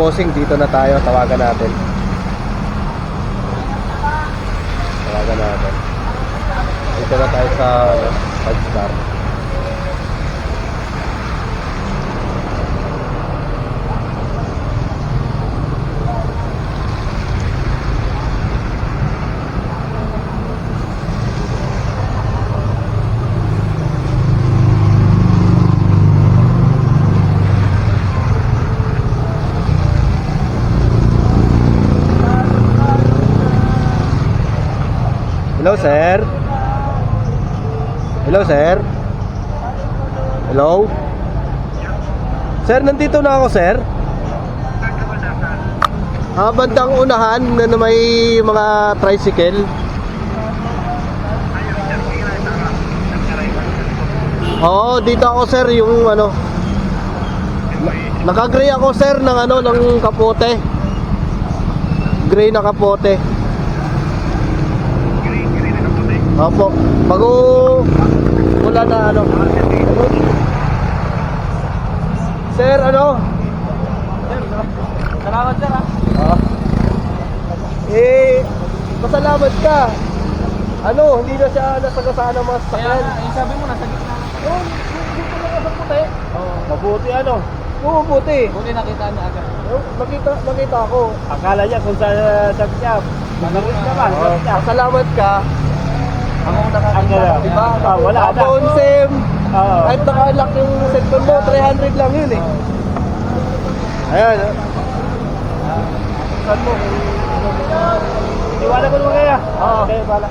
bossing, dito na tayo. Tawagan natin. Dito na tayo sa 5-star. Hello, sir. Hello, sir. Hello. Sir, nandito na ako, sir. Bandang unahan na may mga tricycle. Oo, dito ako, sir, yung ano. Naka-gray ako, sir, ng ano, ng kapote. Gray na kapote. Opo, bago wala na ano. Sir, ano? Salamat sir ha. Pasalamat ka. Ano, hindi na siya nasagasaan ng mga Kaya sakyan. sabi mo nasa gitna. Oo, dito lang sa puti. Oo. Mabuti ano? Oo, buti. Buti nakita niya agad. Makita ako. Akala niya kung sa siya. Manawit naman. Pasalamat ka. Ako nakakita, di ba? Wala na. Phone SIM. Oo. Kahit naka-lock yung cellphone mo, 300 lang yun eh. Ayan. Saan mo? Iwala ko naman kaya. Oo. Okay, bala.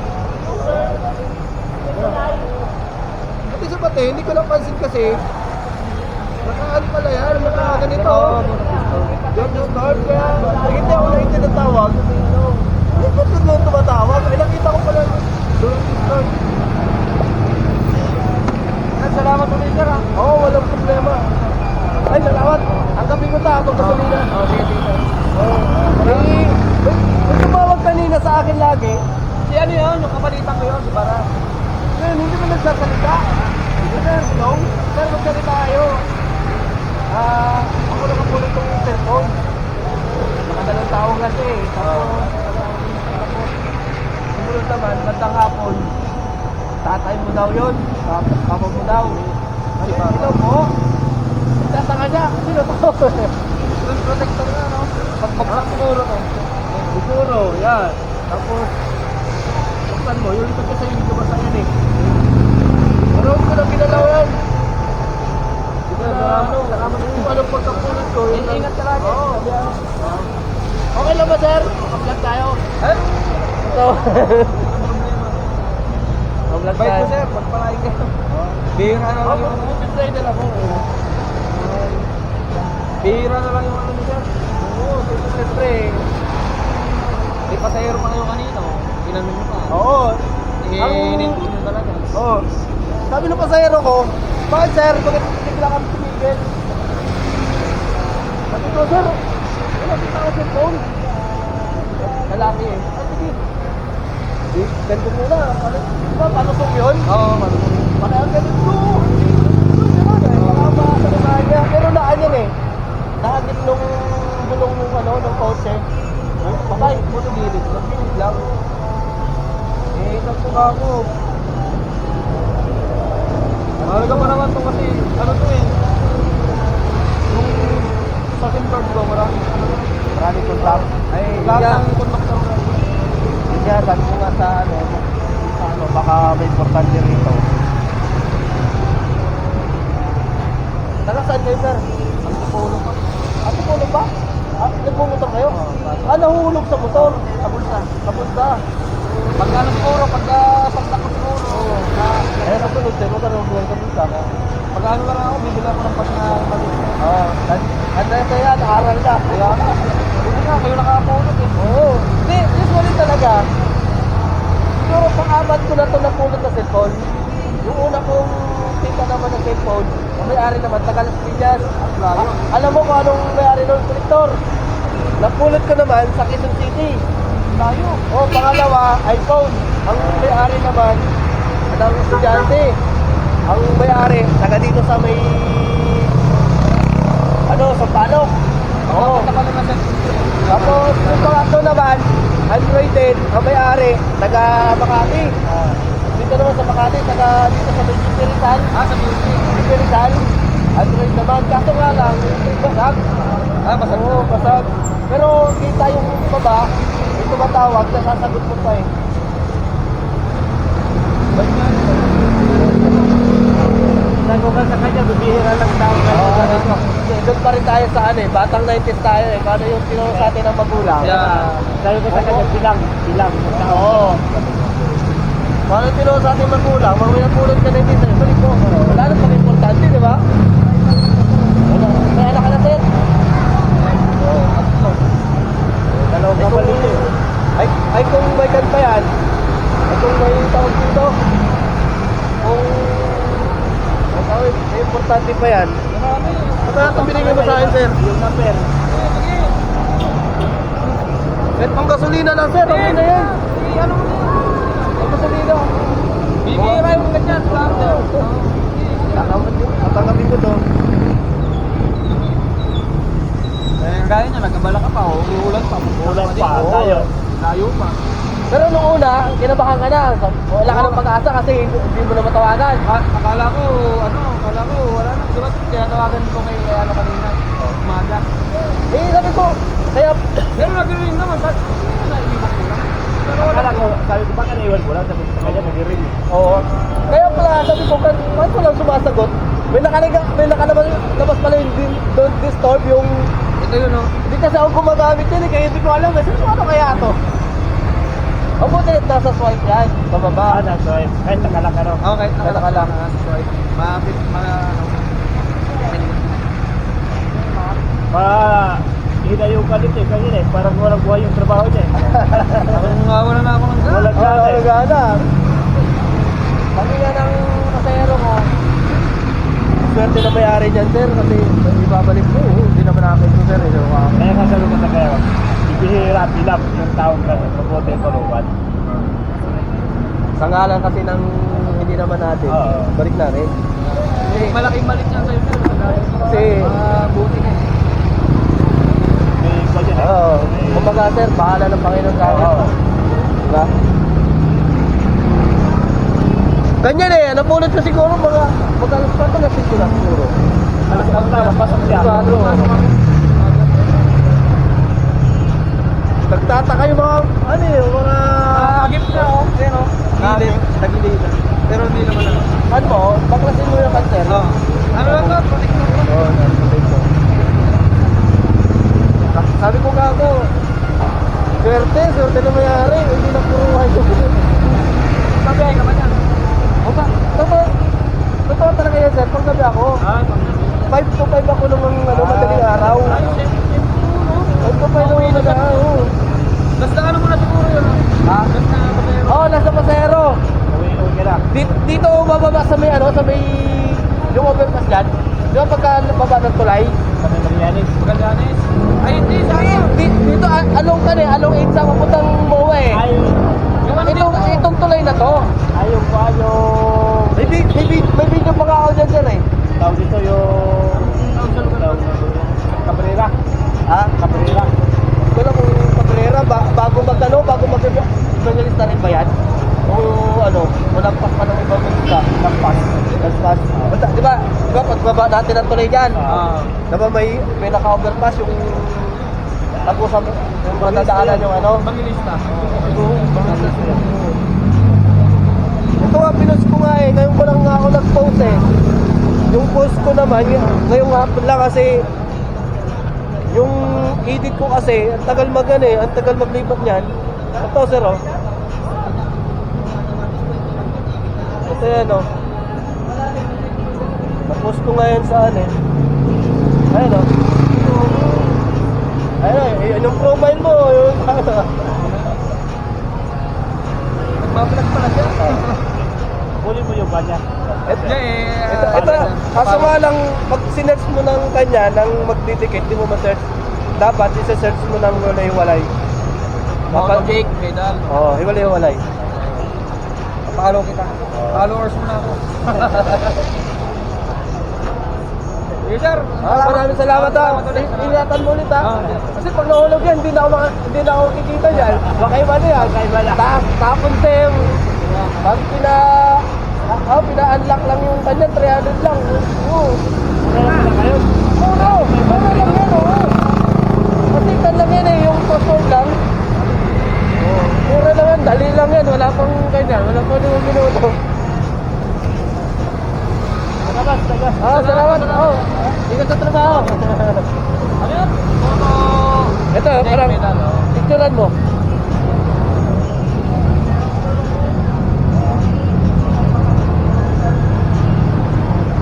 Pati sa pati, hindi ko napansin kasi nakaano pala yan, nakaganito. Yung card, kaya hindi ako naitin ng tawag. Hindi ko doon tumatawag. Ay, nakita ko pala doon yung card. Salamat ulit sir ha. Oo, walang problema. Ay, salamat. Ang gabi ko ta, itong gasolina. Oo, sige, sige. May tumawag kanina sa akin lagi. Si ano yun? Yung kapalitan ko yun, si Bara. Ngayon, hindi mo nagsasalita. Sir, no? Sir, magsalita kayo. Ako nakapulot ng cellphone. Nakadalang tao kasi eh. Tapos, sumunod naman, bandang hapon. Tatay mo daw yun. Papa mo daw. Kasi sino po? Tatanga niya. Sino to? Protector na, no? Pagbagsak siguro, no? Siguro, yan. Tapos, buksan mo, yung likod ko sa'yo, hindi ko basta yan eh. Pero ko na pinalaw yan. Kung anong pagkapulot ko, yun lang. Ingat ka lagi. Oo. Okay lang ba, sir? Vlog tayo. Eh? Ito. Vlog Bait tayo. mo sir, pagpalain kayo. Bihira na lang yung ano. Pinray na lang ako. Bihira na lang yung ano ni sir. Oo, siyempre. May pasahero pa kayo kanino. Ginanong mo pa. Oo. Ininto mo talaga. Oo. Sabi ng pasahero ko, bakit sir, bakit bigla kami tumigil? Sabi ko, sir, wala kita ako cellphone. Lalaki eh. Sige. Send ko muna. Diba, panusong yun? Oo, marunong. Parang ganito. Baka sa niya. Pero naan yan eh. Nakagit nung gulong nung ano, nung kotse. Patay, puto gilid. Nagbilid lang. Nagsuka ako. Mahalaga pa naman to kasi ano to eh. Yung sa SIM card ko Maraming contact. Ay, lahat ng contact ko. Kaya sabi ko nga sa ano, baka may importante rito. Taga saan kayo, sir? Ang tupulong pa. Tulog ba? Nagmumotor kayo? Nahuhulog sa motor? Sa bulsa. Sa bulsa? Pagka ano siguro, pagka saksak ko siguro. Eh, sa tulog, sir, huwag ka nang buwan sa bulsa. Pagka ano lang ako, bibila ko ng pas na mali. Oo. Anday kaya, naaral ka. Kaya buti nga, kayo nakapulot eh. Oo. Hindi, usually talaga. Siguro pang-apat ko na ito napulot na cellphone. Yung una kong kita naman ng cellphone, ang may-ari naman, taga Las Piñas. Alam mo kung anong may-ari ng kolektor? Napulot ko naman sa Quezon City. Layo. O, pangalawa, iPhone. Ang may-ari naman, ang estudyante. Ang may-ari, taga dito sa may, ano, sa Palok. Oo. Tapos yung pangatlo naman, Android din, ang may-ari, taga Makati. Dito naman sa Makati, taga dito sa Bibi Rizal. Sa Bibi Rizal. Android naman, kaso nga lang, basag. Basag. Oo, basag. Pero kita yung baba, yung tumatawag, nasasagot mo pa eh. Sabi ko sa kanya, bibihira lang tao kayo. Doon pa rin tayo sa ano eh, batang 90s tayo eh. Paano yung tinuro sa atin ng magulang? Sabi ko sa kanya, bilang ng tao. Oo. Paano yung tinuro sa atin ng magulang? Mamaya pulot ka na dito. Balik mo. Wala na pang importante, di ba? May anak ka na, sir? Oo. Dalawang kapalit eh. Ay kung may kan pa yan, ay kung may tawag dito, kung may importante pa yan, ano ito binigay mo sa akin, sir? Yung number. Kahit pang gasolina lang, sir, okay na yan. Pang gasolina. Bibira yung ganyan. Tatanggapin ko to. Gaya niya, nagkabala ka pa, uulan pa. Ulan pa, Oo. tayo. Layo pa. Pero nung una, kinabahan ka na. Wala ka ng pag-asa kasi hindi mo na matawagan. Akala ko, wala na. Diba, tinatawagan ko kay ano kanina. Umaga. Eh, sabi ko, kaya... Pero nag-ring naman, naiiwan ko lang. Pero wala Akala ko, sabi ko, baka naiwan ko lang. Sabi ko sa kanya, nag-ring. Oo. Kaya pala, sabi ko, bakit ko lang sumasagot? May nakalabas pala yung don't disturb yung... ito yun, no? Hindi kasi ako gumagamit yun eh, kaya hindi ko alam eh. Ano kaya to? Ang buti nasa swipe yan, pababa. So, kahit nakalang ka, no? Okay, Naka lang. Mabit, Hinayo ka dito eh, kanina eh. Parang walang buhay yung trabaho niya eh. wala na ako ng gana. Walang gana eh. gana. Kami nga ng kasayero ko. Swerte na may-ari dyan, sir, kasi ibabalik mo. Hindi naman namin ito, sir. Kaya nga sabi ko sa kaya, ibihira, bilang yung taong ka mabuti yung tulungan. Sa ngalan kasi ng hindi naman natin, Oo. balik natin. Malaking malit niya sa'yo. Kasi, buti ka. May iba dyan eh. oo, kumbaga, sir, bahala ng Panginoon sa akin. Oo. Diba? Ganyan eh, napulot ko siguro mag-alas pa ito na siguro. Alas ka na, pasok siya. Nagtataka yung mga, ano eh, yung mga... Agip na, oh. Ayan, oh. Gilid. Tagilid. Pero hindi naman ano. Ano mo, baklasin mo yung cancer. Oo. Ano lang to? Protect mo. Oo, narinig ko. Sabi ko nga ako, swerte na mayari, hindi na puro kayo. Sabi ay ka ba niyan? O ba, totoo talaga yan, sir, pag gabi ako, 5 to 5 ako nung madaling araw. 5 to 5 nung madaling araw. Basta ano mo na siguro yun, oh. Ha? Basta pasero. Oo, nasa pasero. Uwi ka na. Dito bababa sa may sa may yung overpass dyan. Di ba pagka baba ng tulay? Sa may Marianis. Magallanes. Ay, hindi. Saan? Dito along ka along 8 sa papuntang MOA eh. Itong tulay na to. Ayong pa yung... May video pa nga ako dyan sir eh. Tawag dito yung... Cabrera. Ha? Cabrera. Ito lang kung Cabrera, bago mag-evangelista rin ba yan? O ano, malagpas pa ng ibang mga lagpas. Di ba pagbaba natin ang tulay dyan? Diba may naka-overpass yung tagusam, yung matadaanan yung ano? Bangilista. Ito nga, pinost ko nga eh. Ngayon ko lang nga ako nag-post eh. Yung post ko naman, ngayong hapon lang kasi yung edit ko kasi, ang tagal ang tagal maglipat niyan. Ito sir oh. Ito yan oh. Na-post ko ngayon saan eh. Ayun oh. Ayun yung profile mo. Yung Nagbablog pala siya. Huli mo yung kanya. Ito, kaso nga lang, pag sinerch mo ng kanya, nang magdidikit, di mo ma-search. Dapat, isa-search mo ng walay-walay. Motojake, pedal. Oo, hiwalay-walay. Follow kita. Followers mo na ako. Yes, sir. Maraming salamat ha. Ingatan mo ulit ha. Kasi pag nahulog yan, hindi na ako kikita yan. Makaiba na yan. Tapon Sem. Pag pina-unlock lang yung kanya, 300 lang. Oo. Mura lang yan, oo. Kasi kan lang yan eh, yung password lang. Mura lang yan, dali lang yan. Wala pang ganyan, wala pang 5 minuto. Salamat. Ingat sa trabaho. Ano yan? Photo. Ito, parang picturean mo.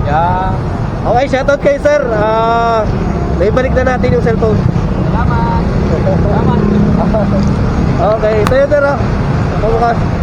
Yan. Okay, shoutout kay sir. May balik na natin yung cellphone. Salamat. Salamat. Okay, sa'yo sir. Bukas.